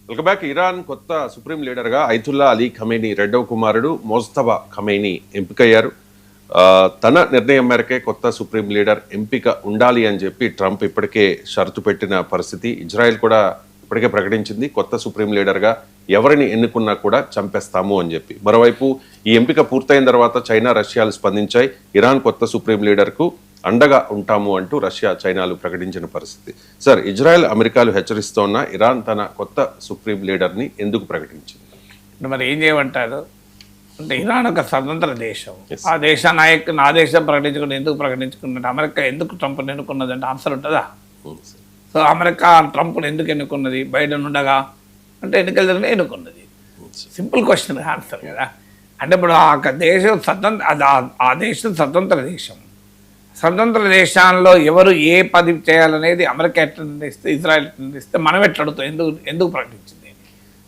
Welcome back. Iran కొత్త supreme లీడర్గా ఐతుల్లా Ali Khamenei రెండవ కుమారుడు మోజ్తబా ఖమేనీ ఎంపికయ్యారు. తన నిర్ణయం మేరకే కొత్త సుప్రీం లీడర్ ఎంపిక ఉండాలి అని చెప్పి ట్రంప్ ఇప్పటికే షరతు పెట్టిన పరిస్థితి. ఇజ్రాయెల్ కూడా ఇప్పటికే ప్రకటించింది కొత్త సుప్రీం లీడర్గా ఎవరిని ఎన్నుకున్నా కూడా చంపేస్తాము అని చెప్పి. మరోవైపు ఈ ఎంపిక పూర్తయిన తర్వాత చైనా, రష్యాలు స్పందించాయి. ఇరాన్ కొత్త సుప్రీం లీడర్కు అండగా ఉంటాము అంటూ రష్యా, చైనాలు ప్రకటించిన పరిస్థితి. సార్, ఇజ్రాయెల్, అమెరికాలు హెచ్చరిస్తోన్న ఇరాన్ తన కొత్త సుప్రీం లీడర్ని ఎందుకు ప్రకటించింది? మరి ఏం చేయమంటారు అంటే, ఇరాన్ ఒక స్వతంత్ర దేశం. ఆ దేశ నాయకుని ఆ దేశం ప్రకటించుకుని ఎందుకు ప్రకటించుకున్నట్టు అమెరికా ఎందుకు ట్రంప్ని ఎన్నుకున్నది అంటే ఆన్సర్ ఉంటుందా? సో అమెరికా ట్రంప్ని ఎందుకు ఎన్నుకున్నది? బైడెన్ ఉండగా అంటే ఎన్నికలు జరిగిన ఎన్నుకున్నది. సింపుల్ క్వశ్చన్ ఆన్సర్ కదా. అంటే ఇప్పుడు ఆ దేశం ఆ దేశం స్వతంత్ర దేశం. స్వతంత్ర దేశాల్లో ఎవరు ఏ పదవి చేయాలనేది అమెరికా ఎట్లా నిర్ణయిస్తే, ఇజ్రాయెల్ నిర్ణయిస్తే మనం ఎట్లా అడుగుతాం ఎందుకు ప్రకటించింది?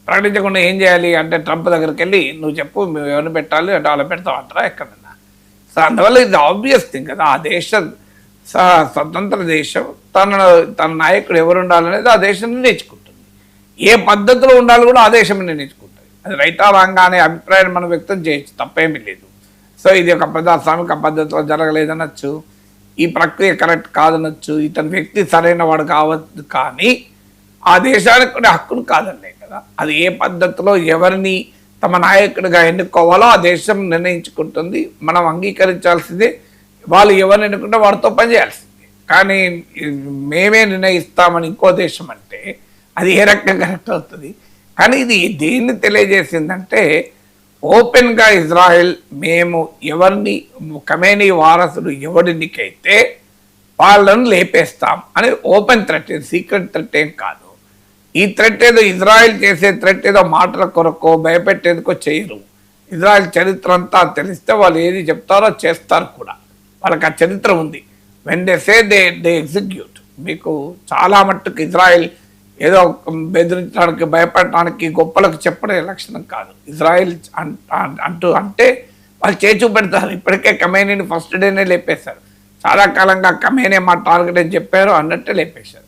ప్రకటించకుండా ఏం చేయాలి అంటే ట్రంప్ దగ్గరికి వెళ్ళి నువ్వు చెప్పు, మేము ఎవరిని పెట్టాలి అంటే వాళ్ళని పెడతాం అంటారా ఎక్కడన్నా? సో అందువల్ల ఇది ఆబ్వియస్ థింగ్ కదా. ఆ దేశ స్వతంత్ర దేశం తన నాయకుడు ఎవరు ఉండాలనేది ఆ దేశం నిర్ణయించుకుంటుంది. ఏ పద్ధతిలో ఉండాలి కూడా ఆ దేశం నిర్ణయించుకుంటుంది. అది రైటా రాంగా అనే అభిప్రాయాన్ని మనం వ్యక్తం చేయొచ్చు, తప్పేమీ లేదు. సో ఇది ఒక ప్రజాస్వామిక పద్ధతిలో జరగలేదనొచ్చు, ఈ ప్రక్రియ కరెక్ట్ కాదనొచ్చు, ఇతని వ్యక్తి సరైన వాడు కావద్దు, కానీ ఆ దేశానికి కూడా హక్కును కాదనే కదా. అది ఏ పద్ధతిలో ఎవరిని తమ నాయకుడిగా ఎన్నుకోవాలో ఆ దేశం నిర్ణయించుకుంటుంది. మనం అంగీకరించాల్సిందే. వాళ్ళు ఎవరిని ఎన్నుకుంటే వాడితో పనిచేయాల్సిందే. కానీ మేమే నిర్ణయిస్తామని ఇంకో దేశం అంటే అది ఏ రకంగా కరెక్ట్ అవుతుంది? కానీ ఇది దేన్ని తెలియజేసిందంటే, ఓపెన్గా ఇజ్రాయెల్ మేము ఎవరిని ఖమేనీ వారసుడు ఎవరినికైతే వాళ్ళను లేపేస్తాం అని ఓపెన్ థ్రెట్, సీక్రెట్ థ్రెట్ ఏం కాదు. ఈ థ్రెట్ ఏదో ఇజ్రాయెల్ చేసే థ్రెట్ ఏదో మాటల కొరకో భయపెట్టేందుకో చేయరు. ఇజ్రాయెల్ చరిత్ర అంతా తెలిస్తే వాళ్ళు ఏది చెప్తారో చేస్తారు కూడా. వాళ్ళకి ఆ చరిత్ర ఉంది. When they say they execute. మీకు చాలా మట్టుకు ఇజ్రాయెల్ ఏదో బెదిరించడానికి, భయపడటానికి, గొప్పలకు చెప్పడే లక్షణం కాదు. ఇజ్రాయెల్ అంటే వాళ్ళు చేచూ పెడతారు. ఇప్పటికే ఖమేనీని ఫస్ట్ డేనే లేపేశారు. చాలా కాలంగా ఖమేనీ మా టార్గెట్ అని చెప్పారు అన్నట్టే లేపేశారు.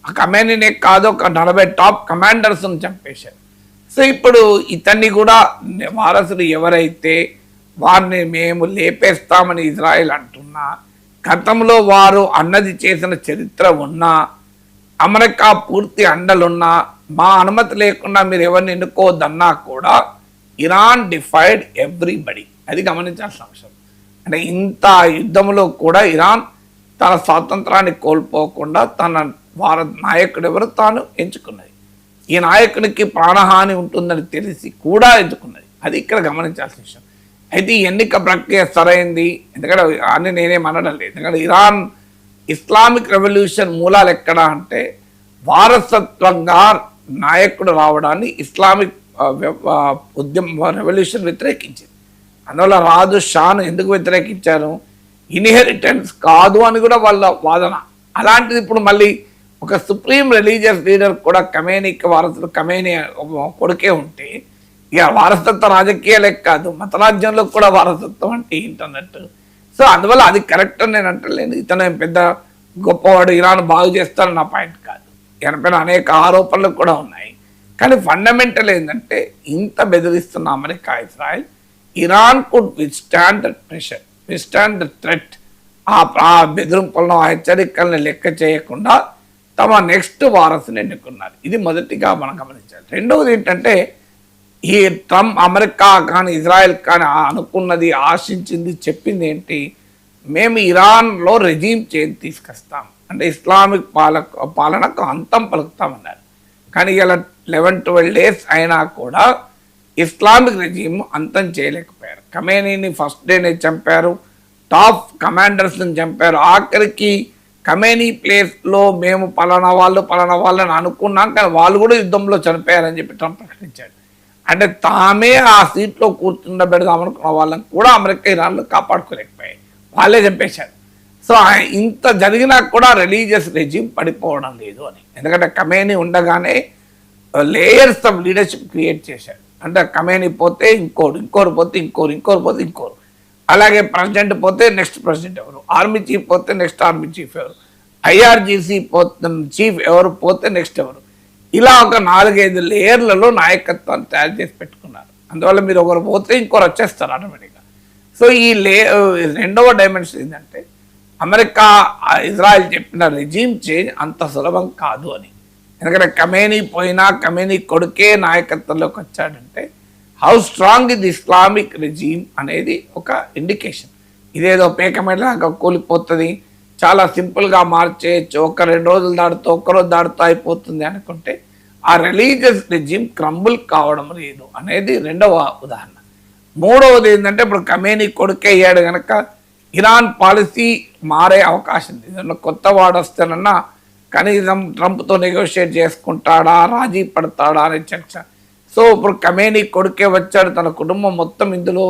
ఆ ఖమేనీనే కాదు, ఒక 40 టాప్ కమాండర్స్ని చంపేశారు. సో ఇప్పుడు ఇతన్ని కూడా వారసులు ఎవరైతే వారిని మేము లేపేస్తామని ఇజ్రాయెల్ అంటున్నా, గతంలో వారు అన్నది చేసిన చరిత్ర ఉన్నా, అమెరికా పూర్తి అండలున్నా, మా అనుమతి లేకుండా మీరు ఎవరిని ఎన్నుకోవద్దన్నా కూడా ఇరాన్ డిఫైడ్ ఎవ్రీబడి. అది గమనించాల్సిన అంశం. అంటే ఇంత యుద్ధంలో కూడా ఇరాన్ తన స్వాతంత్రాన్ని కోల్పోకుండా తన నాయకుడు ఎవరు తాను ఎంచుకున్నది. ఈ నాయకుడికి ప్రాణహాని ఉంటుందని తెలిసి కూడా ఎంచుకున్నది. అది ఇక్కడ గమనించాల్సిన విషయం. అయితే ఈ ఎన్నిక ప్రక్రియ సరైంది, ఎందుకంటే అని నేనేం అనడం లేదు. ఎందుకంటే ఇరాన్ ఇస్లామిక్ రెవల్యూషన్ మూలాలు ఎక్కడ అంటే, వారసత్వంగా నాయకుడు రావడాన్ని ఇస్లామిక్ రెవల్యూషన్ వ్యతిరేకించింది. అందువల్ల రాజు షాను ఎందుకు వ్యతిరేకించారు? ఇన్హెరిటెన్స్ కాదు అని కూడా వాళ్ళ వాదన. అలాంటిది ఇప్పుడు మళ్ళీ ఒక సుప్రీం రిలీజియస్ లీడర్ కూడా ఖమేనీకి వారసుడు, ఖమేనీ కొడుకే ఉంటే ఇక వారసత్వ రాజకీయాలే కాదు, మతరాజ్యంలో కూడా వారసత్వం అంటే ఏంటన్నట్టు. సో అందువల్ల అది కరెక్ట్ అని నేను అంటలేను. ఇతను పెద్ద గొప్పవాడు, ఇరాన్ బాగు చేస్తారని నా పాయింట్ కాదు. ఈయన పైన అనేక ఆరోపణలు కూడా ఉన్నాయి. కానీ ఫండమెంటల్ ఏంటంటే, ఇంత బెదిరిస్తున్న America, Israel, Iran could withstand the pressure, withstand the threat. ఆ బెదిరింపులను, ఆ హెచ్చరికలను లెక్క చేయకుండా తమ నెక్స్ట్ వారసుని ఎన్నుకున్నారు. ఇది మొదటిగా మనం గమనించాలి. రెండవది ఏంటంటే, ఈ ట్రంప్ అమెరికా కానీ ఇజ్రాయెల్ కానీ అనుకున్నది, ఆశించింది, చెప్పింది ఏంటి? మేము ఇరాన్లో రెజీమ్ చేంజ్ తీసుకొస్తాం, అంటే ఇస్లామిక్ పాలనకు అంతం పలుకుతామన్నారు. కానీ ఇలా 11-12 డేస్ అయినా కూడా ఇస్లామిక్ రెజీమ్ అంతం చేయలేకపోయారు. ఖమేనీని ఫస్ట్ డేనే చంపారు, టాప్ కమాండర్స్ని చంపారు. ఆఖరికి ఖమేనీ ప్లేస్లో మేము పలానా వాళ్ళని అనుకున్నాం, కానీ వాళ్ళు కూడా యుద్ధంలో చనిపోయారని చెప్పి ట్రంప్ ప్రకటించాడు. అంటే తామే ఆ సీట్లో కూర్చుండబెడదాం అనుకున్న వాళ్ళని కూడా అమెరికా, ఇరాన్లు కాపాడుకోలేకపోయాయి, వాళ్ళే చంపేశారు. సో ఇంత జరిగినా కూడా రిలీజియస్ రెజీమ్ పడిపోవడం లేదు అని. ఎందుకంటే ఖమేనీ ఉండగానే లేయర్స్ ఆఫ్ లీడర్షిప్ క్రియేట్ చేశాడు. అంటే ఖమేనీ పోతే ఇంకోరు పోతే ఇంకోరు. అలాగే ప్రెసిడెంట్ పోతే నెక్స్ట్ ప్రెసిడెంట్ ఎవరు, ఆర్మీ చీఫ్ పోతే నెక్స్ట్ ఆర్మీ చీఫ్ ఎవరు, IRGC చీఫ్ ఎవరు పోతే నెక్స్ట్ ఎవరు. ఇలా ఒక 4-5 లేయర్లలో నాయకత్వాన్ని తయారు చేసి పెట్టుకున్నారు. అందువల్ల మీరు ఒకరు పోతే ఇంకొకరు వచ్చేస్తారు ఆటోమేటిక్గా. సో ఈ రెండవ డైమెన్షన్ ఏంటంటే అమెరికా ఇజ్రాయెల్ చెప్పిన రెజీమ్ చేంజ్ అంత సులభం కాదు అని. ఎందుకంటే ఖమేనీ పోయినా ఖమేనీ కొడుకే నాయకత్వంలోకి వచ్చాడంటే హౌ స్ట్రాంగ్ ఇది ఇస్లామిక్ రెజీమ్ అనేది ఒక ఇండికేషన్. ఇదేదో పేకమేలాగా కూలిపోతుంది, చాలా సింపుల్గా మార్చేయచ్చు, 1-2 రోజులు దాడుతూ 1 రోజు దాడుతూ అయిపోతుంది అనుకుంటే ఆ రిలీజియస్ రెజీమ్ క్రంబుల్ కావడం లేదు అనేది రెండవ ఉదాహరణ. మూడవది ఏంటంటే ఇప్పుడు ఖమేనీ కొడుకే అయ్యాడు కనుక ఇరాన్ పాలసీ మారే అవకాశం ఉంది. ఏదన్నా కొత్త వాడు వస్తేనన్నా కనీసం ట్రంప్తో నెగోషియేట్ చేసుకుంటాడా, రాజీ పడతాడా అనే చర్చ. సో ఇప్పుడు ఖమేనీ కొడుకే వచ్చాడు, తన కుటుంబం మొత్తం ఇందులో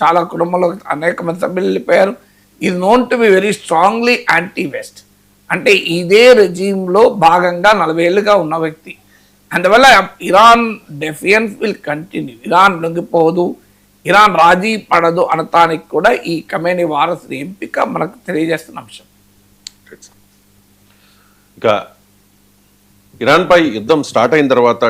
చాలా కుటుంబంలో అనేక మంది సభ్యులు వెళ్ళిపోయారు. Is known to be very strongly anti west. అంటే ఇదే రెజీమ్లో భాగంగా 40 ఏళ్ళుగా ఉన్న వ్యక్తి. అందువల్ల Iran defiance will continue. Iran లొంగిపోదు, ఇరాన్ రాజీ పడదు అనటానికి కూడా ఈ ఖమేనీ వారసుడి ఎంపిక మనకు తెలియజేస్తున్న అంశం. ఇంకా ఇరాన్పై యుద్ధం స్టార్ట్ అయిన తర్వాత